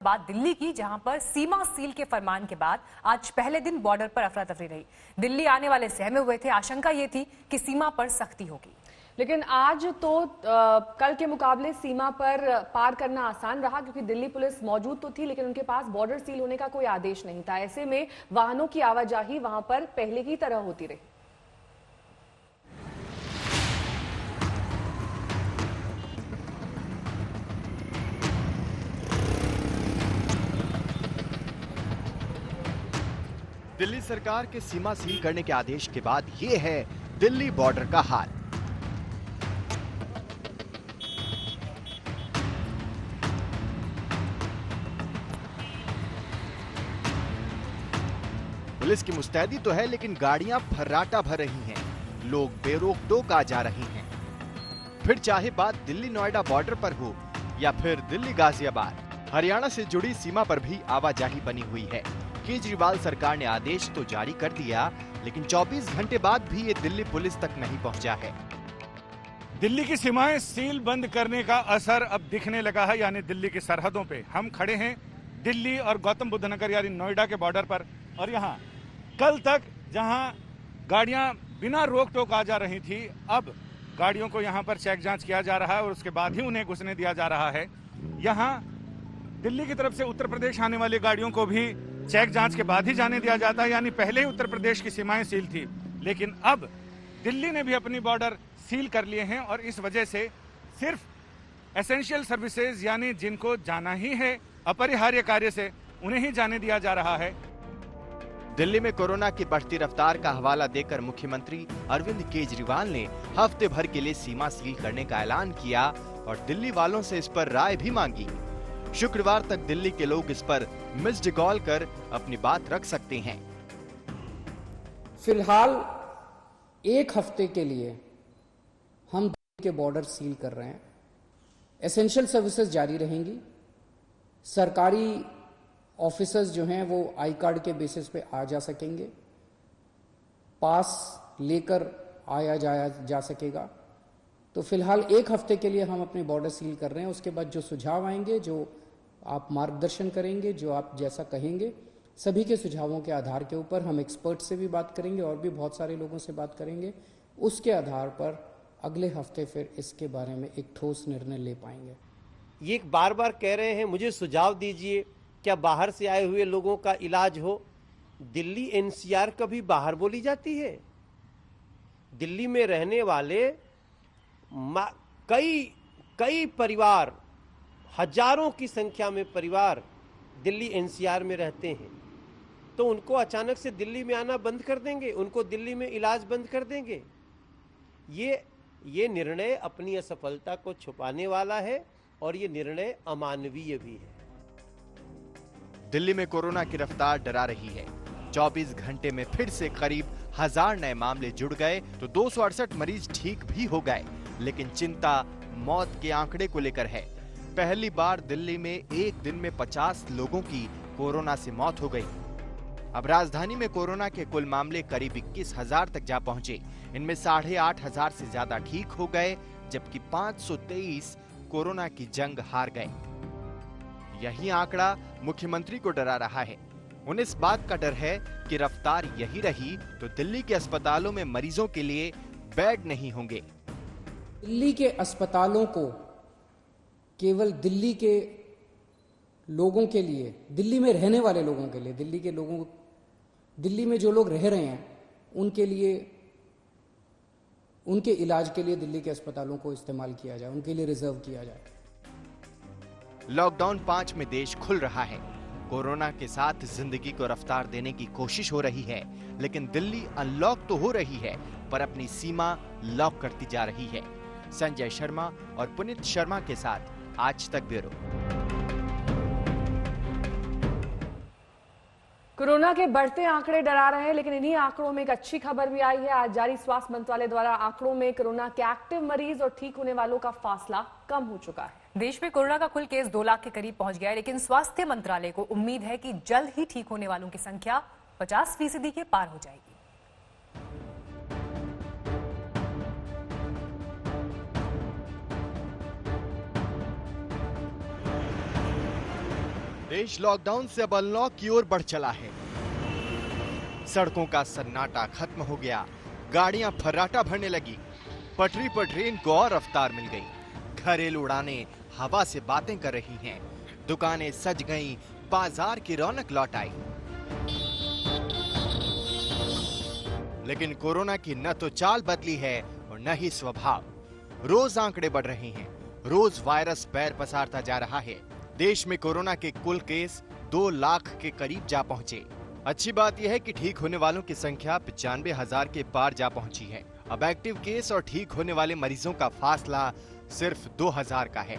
बात दिल्ली की, जहां पर सीमा सील के फरमान के बाद आज पहले दिन बॉर्डर पर अफरा तफरी रही। दिल्ली आने वाले सहमे हुए थे। आशंका ये थी कि सीमा पर सख्ती होगी, लेकिन आज तो कल के मुकाबले सीमा पर पार करना आसान रहा, क्योंकि दिल्ली पुलिस मौजूद तो थी लेकिन उनके पास बॉर्डर सील होने का कोई आदेश नहीं था। ऐसे में वाहनों की आवाजाही वहां पर पहले की तरह होती रही। दिल्ली सरकार के सीमा सील करने के आदेश के बाद ये है दिल्ली बॉर्डर का हाल। पुलिस की मुस्तैदी तो है, लेकिन गाड़ियां फर्राटा भर रही हैं। लोग बेरोक टोक आ जा रहे हैं। फिर चाहे बात दिल्ली नोएडा बॉर्डर पर हो या फिर दिल्ली गाजियाबाद, हरियाणा से जुड़ी सीमा पर भी आवाजाही बनी हुई है। केजरीवाल सरकार ने आदेश तो जारी कर दिया, लेकिन 24 घंटे बाद भी ये दिल्ली पुलिस तक नहीं पहुंचा है। दिल्ली की सीमाएं सील बंद करने का असर अब दिखने लगा है, यानी दिल्ली की सरहदों पे। हम खड़े हैं दिल्ली और गौतम बुद्ध नगर यानी नोएडा के बॉर्डर पर, और यहाँ कल तक जहाँ गाड़ियां बिना रोक टोक आ जा रही थी, अब गाड़ियों को यहाँ पर चेक जांच किया जा रहा है और उसके बाद ही उन्हें घुसने दिया जा रहा है। यहाँ दिल्ली की तरफ से उत्तर प्रदेश आने वाली गाड़ियों को भी चेक जांच के बाद ही जाने दिया जाता है, यानी पहले ही उत्तर प्रदेश की सीमाएं सील थी, लेकिन अब दिल्ली ने भी अपनी बॉर्डर सील कर लिए हैं और इस वजह से सिर्फ एसेंशियल सर्विसेज यानी जिनको जाना ही है अपरिहार्य कार्य से, उन्हें ही जाने दिया जा रहा है। दिल्ली में कोरोना की बढ़ती रफ्तार का हवाला देकर मुख्यमंत्री अरविंद केजरीवाल ने हफ्ते भर के लिए सीमा सील करने का ऐलान किया और दिल्ली वालों से इस पर राय भी मांगी। शुक्रवार तक दिल्ली के लोग इस पर मिस्ड कॉल कर अपनी बात रख सकते हैं। फिलहाल एक हफ्ते के लिए हम दिल्ली के बॉर्डर सील कर रहे हैं। एसेंशियल सर्विसेज जारी रहेंगी। सरकारी ऑफिसर्स जो हैं वो आई कार्ड के बेसिस पे आ जा सकेंगे, पास लेकर आया जाया जा सकेगा। तो फिलहाल एक हफ्ते के लिए हम अपने बॉर्डर सील कर रहे हैं। उसके बाद जो सुझाव आएंगे, जो आप मार्गदर्शन करेंगे, जो आप जैसा कहेंगे, सभी के सुझावों के आधार के ऊपर हम एक्सपर्ट से भी बात करेंगे और भी बहुत सारे लोगों से बात करेंगे। उसके आधार पर अगले हफ्ते फिर इसके बारे में एक ठोस निर्णय ले पाएंगे। ये बार बार कह रहे हैं मुझे सुझाव दीजिए, क्या बाहर से आए हुए लोगों का इलाज हो। दिल्ली एनसीआर कभी बाहर बोली जाती है? दिल्ली में रहने वाले कई परिवार, हजारों की संख्या में परिवार दिल्ली एनसीआर में रहते हैं, तो उनको अचानक से दिल्ली में आना बंद कर देंगे? उनको दिल्ली में इलाज बंद कर देंगे? ये निर्णय अपनी असफलता को छुपाने वाला है और ये निर्णय अमानवीय भी है। दिल्ली में कोरोना की रफ्तार डरा रही है। 24 घंटे में फिर से करीब 1000 नए मामले जुड़ गए तो 268 मरीज ठीक भी हो गए, लेकिन चिंता मौत के आंकड़े को लेकर है। पहली बार दिल्ली में एक दिन में 50 लोगों की कोरोना से मौत हो गई। अब राजधानी में कोरोना के कुल मामले करीब 21,000 तक जा पहुंचे। इनमें 8,500 से ज्यादा ठीक हो गए, जबकि 523 कोरोना की जंग हार गए। यही आंकड़ा मुख्यमंत्री को डरा रहा है। उन्हें इस बात का डर है कि रफ्तार यही रही तो दिल्ली के अस्पतालों में मरीजों के लिए बेड नहीं होंगे। दिल्ली के अस्पतालों को केवल दिल्ली के लोगों के लिए, दिल्ली में रहने वाले लोगों के लिए, दिल्ली में जो लोग रह रहे हैं उनके लिए, उनके इलाज के लिए दिल्ली के अस्पतालों को इस्तेमाल किया जाए, उनके लिए रिजर्व किया जाए। लॉकडाउन 5 में देश खुल रहा है। कोरोना के साथ जिंदगी को रफ्तार देने की कोशिश हो रही है, लेकिन दिल्ली अनलॉक तो हो रही है पर अपनी सीमा लॉक करती जा रही है। संजय शर्मा और पुनीत शर्मा के साथ आज तक ब्यूरो। कोरोना के बढ़ते आंकड़े डरा रहे हैं, लेकिन इन्हीं आंकड़ों में एक अच्छी खबर भी आई है। आज जारी स्वास्थ्य मंत्रालय द्वारा आंकड़ों में कोरोना के एक्टिव मरीज और ठीक होने वालों का फासला कम हो चुका है। देश में कोरोना का कुल केस 2 लाख के करीब पहुंच गया है, लेकिन स्वास्थ्य मंत्रालय को उम्मीद है कि जल्द ही ठीक होने वालों की संख्या 50% के पार हो जाएगी। देश लॉकडाउन से अब अनलॉक की ओर बढ़ चला है। सड़कों का सन्नाटा खत्म हो गया, गाड़ियां फर्राटा भरने लगी, पटरी पर ट्रेन को और रफ्तार मिल गई। घरेलू उड़ानें हवा से बातें कर रही हैं, दुकानें सज गईं, बाजार की रौनक लौट आई। लेकिन कोरोना की न तो चाल बदली है और न ही स्वभाव। रोज आंकड़े बढ़ रहे हैं, रोज वायरस पैर पसारता जा रहा है। देश में कोरोना के कुल केस 2 लाख के करीब जा पहुंचे। अच्छी बात यह है कि ठीक होने वालों की संख्या 95,000 के पार जा पहुंची है। अब एक्टिव केस और ठीक होने वाले मरीजों का फासला सिर्फ 2,000 का है।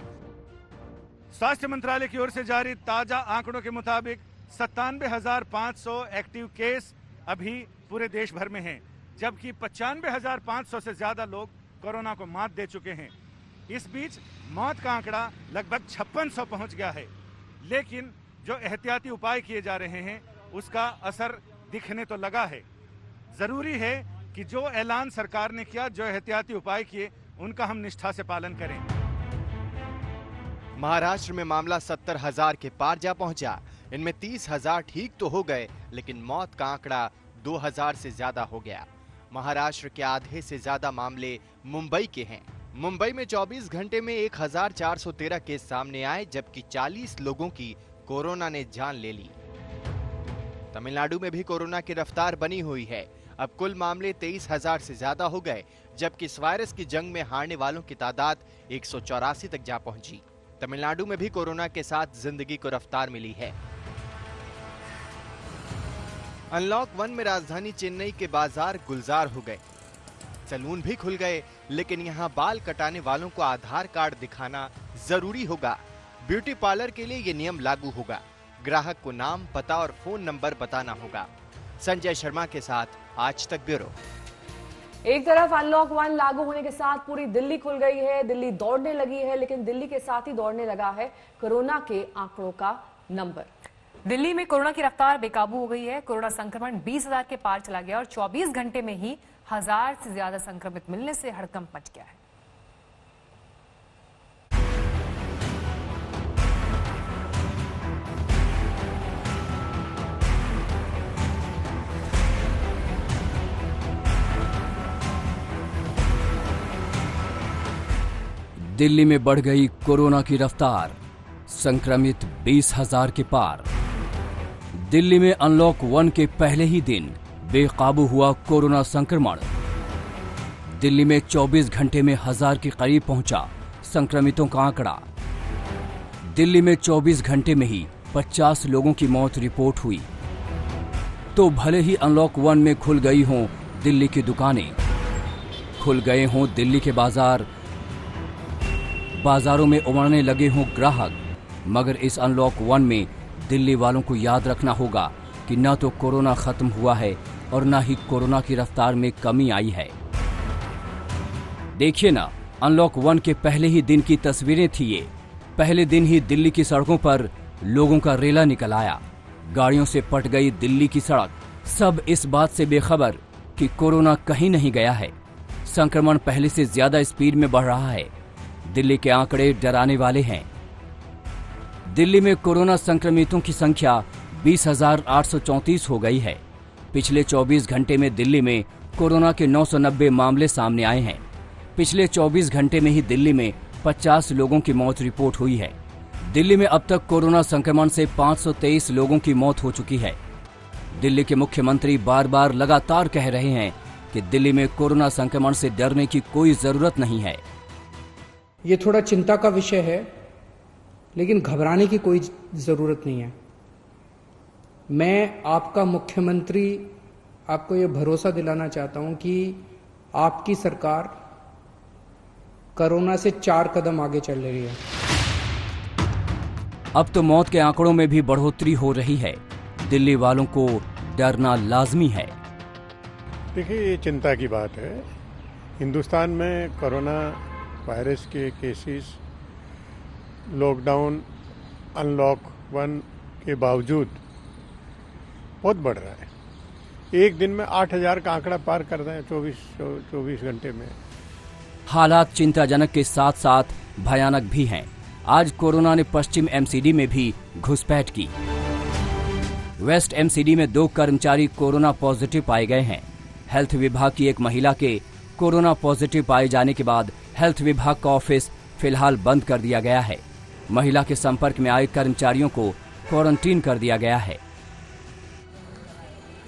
स्वास्थ्य मंत्रालय की ओर से जारी ताजा आंकड़ों के मुताबिक 97,500 एक्टिव केस अभी पूरे देश भर में हैं, जबकि 95,500 से ज्यादा लोग कोरोना को मात दे चुके हैं। इस बीच मौत का आंकड़ा लगभग 5600 पहुंच गया है। लेकिन जो एहतियाती उपाय किए जा रहे हैं उसका असर दिखने तो लगा है। जरूरी है कि जो ऐलान सरकार ने किया, जो एहतियाती उपाय किए, उनका हम निष्ठा से पालन करें। महाराष्ट्र में मामला 70,000 के पार जा पहुंचा। इनमें 30,000 ठीक तो हो गए, लेकिन मौत का आंकड़ा 2,000 से ज्यादा हो गया। महाराष्ट्र के आधे से ज्यादा मामले मुंबई के हैं। मुंबई में 24 घंटे में 1,413 केस सामने आए, जबकि 40 लोगों की कोरोना ने जान ले ली। तमिलनाडु में भी कोरोना की रफ्तार बनी हुई है। अब कुल मामले 23,000 से ज्यादा हो गए, जबकि इस वायरस की जंग में हारने वालों की तादाद 184 तक जा पहुंची। तमिलनाडु में भी कोरोना के साथ जिंदगी को रफ्तार मिली है। अनलॉक 1 में राजधानी चेन्नई के बाजार गुलजार हो गए, सैलून भी खुल गए, लेकिन यहां बाल कटाने वालों को आधार कार्ड दिखाना जरूरी होगा। ब्यूटी पार्लर के लिए ये नियम लागू होगा। ग्राहक को नाम, पता और फोन नंबर बताना होगा। संजय शर्मा के साथ आज तक ब्यूरो। एक तरफ अनलॉक 1 लागू होने के साथ पूरी दिल्ली खुल गई है, दिल्ली दौड़ने लगी है, लेकिन दिल्ली के साथ ही दौड़ने लगा है कोरोना के आंकड़ों का नंबर। दिल्ली में कोरोना की रफ्तार बेकाबू हो गई है। कोरोना संक्रमण 20,000 के पार चला गया और 24 घंटे में ही 1,000 से ज्यादा संक्रमित मिलने से हड़कंप मच गया है। दिल्ली में बढ़ गई कोरोना की रफ्तार, संक्रमित 20,000 के पार। दिल्ली में अनलॉक 1 के पहले ही दिन बेकाबू हुआ कोरोना संक्रमण। दिल्ली में 24 घंटे में 1,000 के करीब पहुंचा संक्रमितों का आंकड़ा। दिल्ली में 24 घंटे में ही 50 लोगों की मौत रिपोर्ट हुई। तो भले ही अनलॉक 1 में खुल गई हों दिल्ली की दुकानें, खुल गए हों दिल्ली के बाजारों में उमड़ने लगे हों ग्राहक, मगर इस अनलॉक 1 में दिल्ली वालों को याद रखना होगा कि न तो कोरोना खत्म हुआ है और न ही कोरोना की रफ्तार में कमी आई है। देखिए ना, अनलॉक 1 के पहले ही दिन की तस्वीरें थी ये। पहले दिन ही दिल्ली की सड़कों पर लोगों का रेला निकल आया, गाड़ियों से पट गई दिल्ली की सड़क। सब इस बात से बेखबर कि कोरोना कहीं नहीं गया है, संक्रमण पहले से ज्यादा स्पीड में बढ़ रहा है। दिल्ली के आंकड़े डराने वाले हैं। दिल्ली में कोरोना संक्रमितों की संख्या 20,834 हो गई है। पिछले 24 घंटे में दिल्ली में कोरोना के 990 मामले सामने आए हैं। पिछले 24 घंटे में ही दिल्ली में 50 लोगों की मौत रिपोर्ट हुई है। दिल्ली में अब तक कोरोना संक्रमण से 523 लोगों की मौत हो चुकी है। दिल्ली के मुख्यमंत्री बार बार लगातार कह रहे हैं कि दिल्ली में कोरोना संक्रमण से डरने की कोई जरूरत नहीं है। ये थोड़ा चिंता का विषय है, लेकिन घबराने की कोई जरूरत नहीं है। मैं आपका मुख्यमंत्री आपको ये भरोसा दिलाना चाहता हूं कि आपकी सरकार कोरोना से 4 कदम आगे चल रही है। अब तो मौत के आंकड़ों में भी बढ़ोतरी हो रही है। दिल्ली वालों को डरना लाजमी है। देखिए, ये चिंता की बात है। हिंदुस्तान में कोरोना वायरस के केसेस लॉकडाउन अनलॉक 1 के बावजूद बहुत बढ़ रहा है। एक दिन में 8,000 का आंकड़ा पार कर रहे हैं 24 घंटे में। हालात चिंताजनक के साथ साथ भयानक भी हैं। आज कोरोना ने पश्चिम एमसीडी में भी घुसपैठ की। वेस्ट एमसीडी में 2 कर्मचारी कोरोना पॉजिटिव पाए गए हैं। हेल्थ विभाग की एक महिला के कोरोना पॉजिटिव पाए जाने के बाद हेल्थ विभाग का ऑफिस फिलहाल बंद कर दिया गया है। महिला के संपर्क में आए कर्मचारियों को क्वारंटीन कर दिया गया है।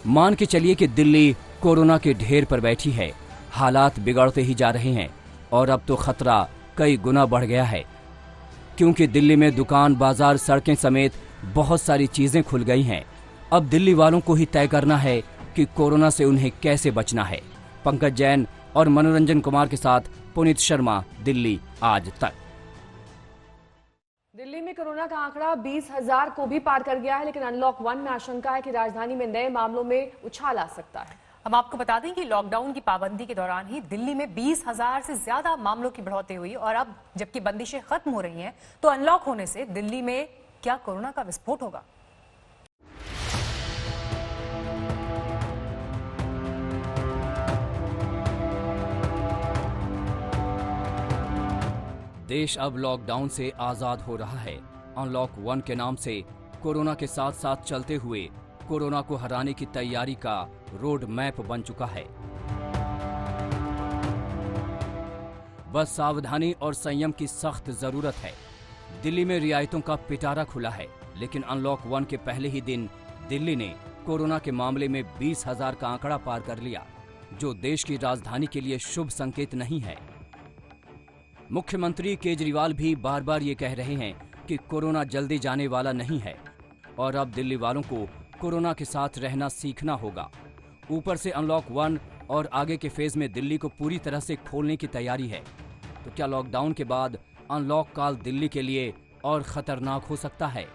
मान के चलिए कि दिल्ली कोरोना के ढेर पर बैठी है। हालात बिगड़ते ही जा रहे हैं और अब तो खतरा कई गुना बढ़ गया है, क्योंकि दिल्ली में दुकान, बाजार, सड़कें समेत बहुत सारी चीजें खुल गई हैं। अब दिल्ली वालों को ही तय करना है कि कोरोना से उन्हें कैसे बचना है। पंकज जैन और मनोरंजन कुमार के साथ पुनीत शर्मा, दिल्ली आज तक। दिल्ली में कोरोना का आंकड़ा 20,000 को भी पार कर गया है, लेकिन अनलॉक 1 में आशंका है कि राजधानी में नए मामलों में उछाल आ सकता है। हम आपको बता दें कि लॉकडाउन की पाबंदी के दौरान ही दिल्ली में 20,000 से ज्यादा मामलों की बढ़ोतरी हुई और अब जबकि बंदिशें खत्म हो रही हैं, तो अनलॉक होने से दिल्ली में क्या कोरोना का विस्फोट होगा? देश अब लॉकडाउन से आजाद हो रहा है। अनलॉक 1 के नाम से कोरोना के साथ साथ चलते हुए कोरोना को हराने की तैयारी का रोड मैप बन चुका है। बस सावधानी और संयम की सख्त जरूरत है। दिल्ली में रियायतों का पिटारा खुला है, लेकिन अनलॉक 1 के पहले ही दिन दिल्ली ने कोरोना के मामले में 20,000 का आंकड़ा पार कर लिया, जो देश की राजधानी के लिए शुभ संकेत नहीं है। मुख्यमंत्री केजरीवाल भी बार बार ये कह रहे हैं कि कोरोना जल्दी जाने वाला नहीं है और अब दिल्ली वालों को कोरोना के साथ रहना सीखना होगा। ऊपर से अनलॉक 1 और आगे के फेज में दिल्ली को पूरी तरह से खोलने की तैयारी है। तो क्या लॉकडाउन के बाद अनलॉक काल दिल्ली के लिए और खतरनाक हो सकता है?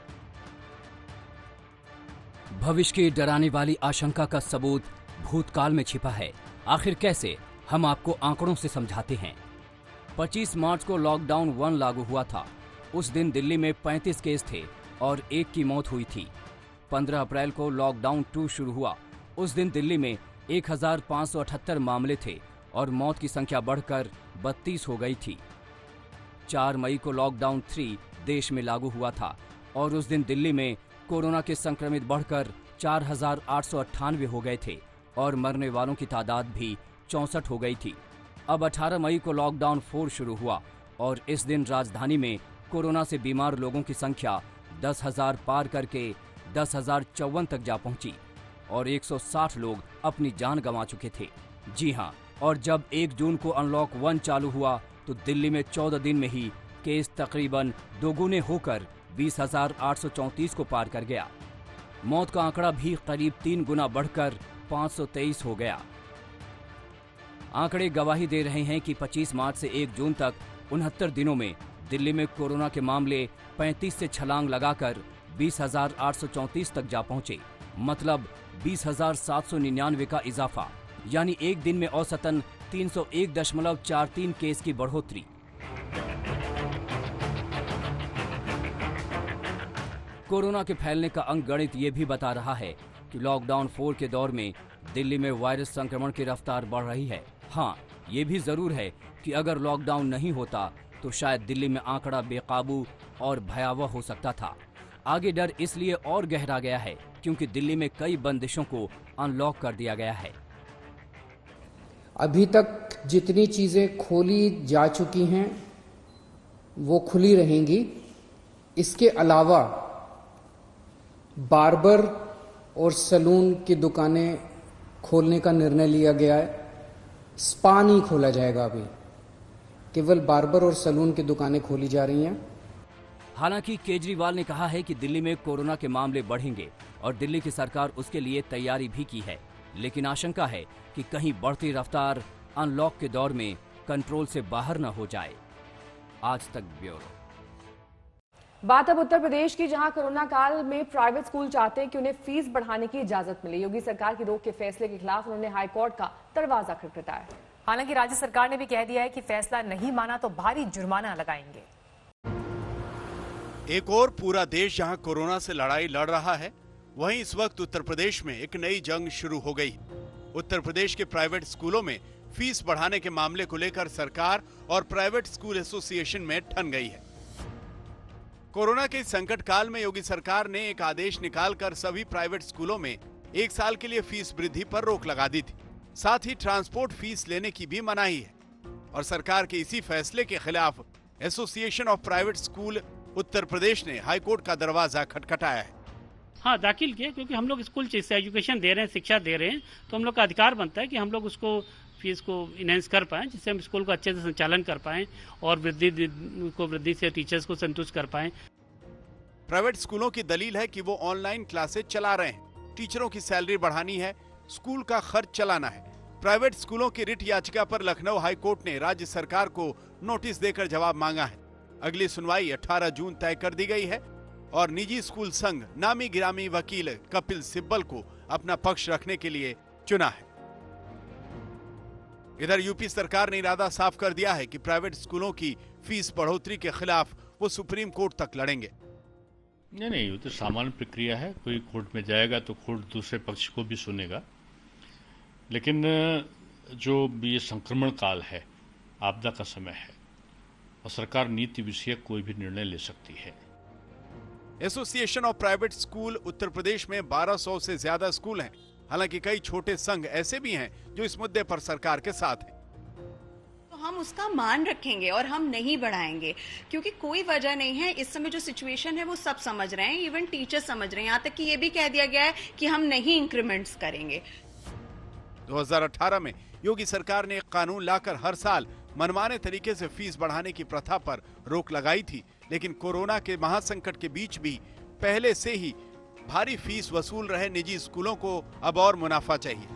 भविष्य की डराने वाली आशंका का सबूत भूतकाल में छिपा है। आखिर कैसे? हम आपको आंकड़ों से समझाते हैं। 25 मार्च को लॉकडाउन 1 लागू हुआ था। उस दिन दिल्ली में 35 केस थे और 1 की मौत हुई थी। 15 अप्रैल को लॉकडाउन 2 शुरू हुआ। उस दिन दिल्ली में 1578 मामले थे और मौत की संख्या बढ़कर 32 हो गई थी। 4 मई को लॉकडाउन 3 देश में लागू हुआ था और उस दिन दिल्ली में कोरोना के संक्रमित बढ़कर 4,898 हो गए थे और मरने वालों की तादाद भी 64 हो गई थी। अब 18 मई को लॉकडाउन 4 शुरू हुआ और इस दिन राजधानी में कोरोना से बीमार लोगों की संख्या 10,000 पार करके 10,054 तक जा पहुंची और 160 लोग अपनी जान गंवा चुके थे। जी हां, और जब 1 जून को अनलॉक 1 चालू हुआ तो दिल्ली में 14 दिन में ही केस तकरीबन दोगुने होकर 20,834 को पार कर गया। मौत का आंकड़ा भी करीब 3 गुना बढ़कर 523 हो गया। आंकड़े गवाही दे रहे हैं कि 25 मार्च से 1 जून तक 69 दिनों में दिल्ली में कोरोना के मामले 35 से छलांग लगाकर 20,834 तक जा पहुंचे। मतलब 20,799 का इजाफा, यानी एक दिन में औसतन 301.43 केस की बढ़ोतरी। कोरोना के फैलने का अंकगणित ये भी बता रहा है कि लॉकडाउन 4 के दौर में दिल्ली में वायरस संक्रमण की रफ्तार बढ़ रही है। हाँ, ये भी जरूर है कि अगर लॉकडाउन नहीं होता तो शायद दिल्ली में आंकड़ा बेकाबू और भयावह हो सकता था। आगे डर इसलिए और गहरा गया है क्योंकि दिल्ली में कई बंदिशों को अनलॉक कर दिया गया है। अभी तक जितनी चीजें खोली जा चुकी हैं वो खुली रहेंगी। इसके अलावा बार्बर और सैलून की दुकानें खोलने का निर्णय लिया गया है। स्पा नहीं खोला जाएगा, अभी केवल बार्बर और सैलून की दुकानें खोली जा रही हैं। हालांकि केजरीवाल ने कहा है कि दिल्ली में कोरोना के मामले बढ़ेंगे और दिल्ली की सरकार उसके लिए तैयारी भी की है, लेकिन आशंका है कि कहीं बढ़ती रफ्तार अनलॉक के दौर में कंट्रोल से बाहर न हो जाए। आज तक ब्यूरो। बात अब उत्तर प्रदेश की, जहां कोरोना काल में प्राइवेट स्कूल चाहते हैं कि उन्हें फीस बढ़ाने की इजाजत मिले। योगी सरकार की रोक के फैसले के खिलाफ उन्होंने हाईकोर्ट का दरवाजा खटखटाया। हालांकि राज्य सरकार ने भी कह दिया है कि फैसला नहीं माना तो भारी जुर्माना लगाएंगे। एक और पूरा देश जहां कोरोना से लड़ाई लड़ रहा है, वहीं इस वक्त उत्तर प्रदेश में एक नई जंग शुरू हो गई। उत्तर प्रदेश के प्राइवेट स्कूलों में फीस बढ़ाने के मामले को लेकर सरकार और प्राइवेट स्कूल एसोसिएशन में ठन गई है। कोरोना के इस संकट काल में योगी सरकार ने एक आदेश निकालकर सभी प्राइवेट स्कूलों में 1 साल के लिए फीस वृद्धि पर रोक लगा दी थी। साथ ही ट्रांसपोर्ट फीस लेने की भी मनाही है और सरकार के इसी फैसले के खिलाफ association of private school Uttar Pradesh ने हाईकोर्ट का दरवाजा खटखटाया है। हाँ, दाखिल किया, क्योंकि हम लोग स्कूल से एजुकेशन दे रहे हैं, शिक्षा दे रहे हैं, तो हम लोग का अधिकार बनता है कि हम लोग उसको फीस को इनहेंस कर पाएं, जिससे हम स्कूल को अच्छे से संचालन कर पाएं और वृद्धि से टीचर्स को संतुष्ट कर पाएं। प्राइवेट स्कूलों की दलील है कि वो ऑनलाइन क्लासेज चला रहे हैं, टीचरों की सैलरी बढ़ानी है, स्कूल का खर्च चलाना है। प्राइवेट स्कूलों की रिट याचिका पर लखनऊ हाईकोर्ट ने राज्य सरकार को नोटिस देकर जवाब मांगा है। अगली सुनवाई 18 जून तय कर दी गई है और निजी स्कूल संघ नामी गिरामी वकील कपिल सिब्बल को अपना पक्ष रखने के लिए चुना है। इधर यूपी सरकार ने इरादा साफ कर दिया है कि प्राइवेट स्कूलों की फीस बढ़ोतरी के खिलाफ वो सुप्रीम कोर्ट तक लड़ेंगे। नहीं, वो तो सामान्य प्रक्रिया है। कोई कोर्ट में जाएगा तो कोर्ट दूसरे पक्ष को भी सुनेगा, लेकिन जो ये संक्रमण काल है, आपदा का समय है और सरकार नीति विषयक कोई भी निर्णय ले सकती है। Association of private school Uttar Pradesh में 1200 से ज्यादा स्कूल हैं। हालांकि कई छोटे संघ ऐसे भी हैं जो इस मुद्दे पर सरकार के साथ हैं। तो हम उसका मान रखेंगे और हम नहीं बढ़ाएंगे, क्योंकि कोई वजह नहीं है। इस समय जो सिचुएशन है वो सब समझ रहे हैं, इवन टीचर समझ रहे हैं। यहाँ तक कि ये भी कह दिया गया है कि हम नहीं इंक्रीमेंट्स करेंगे। 2018 में योगी सरकार ने एक कानून लाकर हर साल मनमाने तरीके से फीस बढ़ाने की प्रथा पर रोक लगाई थी, लेकिन कोरोना के महासंकट के बीच भी पहले से ही भारी फीस वसूल रहे निजी स्कूलों को अब और मुनाफा चाहिए।